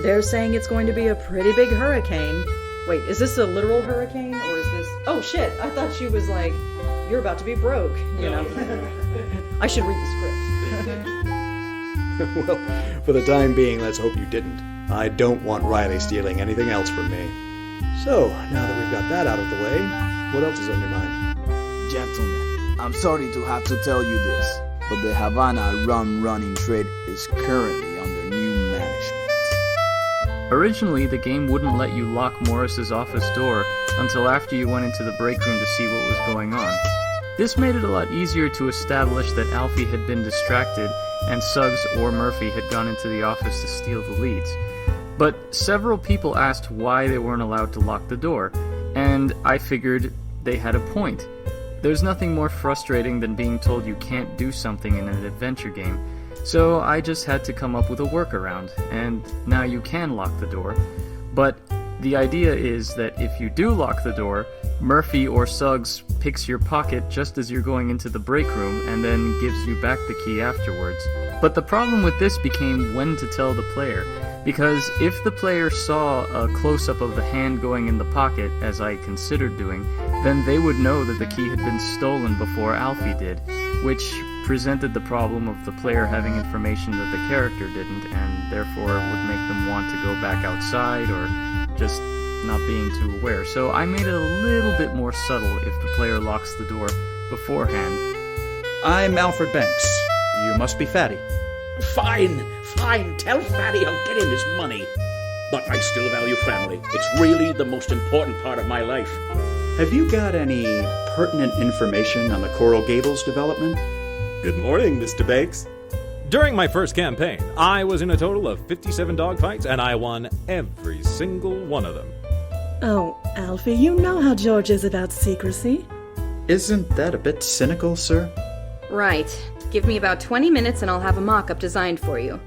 They're saying it's going to be a pretty big hurricane. Wait, is this a literal hurricane, or is this... Oh, shit, I thought she was like, you're about to be broke, you know? I should read the script. Well, for the time being, let's hope you didn't. I don't want Riley stealing anything else from me. So, now that we've got that out of the way, what else is on your mind? Gentlemen, I'm sorry to have to tell you this, but the Havana rum-running trade is currently under new management. Originally, the game wouldn't let you lock Morris's office door until after you went into the break room to see what was going on. This made it a lot easier to establish that Alfie had been distracted and Suggs or Murphy had gone into the office to steal the leads. But several people asked why they weren't allowed to lock the door, and I figured they had a point. There's nothing more frustrating than being told you can't do something in an adventure game, so I just had to come up with a workaround, and now you can lock the door. But the idea is that if you do lock the door, Murphy or Suggs picks your pocket just as you're going into the break room and then gives you back the key afterwards. But the problem with this became when to tell the player, because if the player saw a close-up of the hand going in the pocket, as I considered doing, then they would know that the key had been stolen before Alfie did, which presented the problem of the player having information that the character didn't, and therefore would make them want to go back outside or just not being too aware. So I made it a little bit more subtle if the player locks the door beforehand. I'm Alfred Banks. You must be Fatty. Fine. Tell Fatty I'll get him his money. But I still value family. It's really the most important part of my life. Have you got any pertinent information on the Coral Gables development? Good morning, Mr. Banks. During my first campaign, I was in a total of 57 dogfights, and I won every single one of them. Oh, Alfie, you know how George is about secrecy. Isn't that a bit cynical, sir? Right. Give me about 20 minutes and I'll have a mock-up designed for you.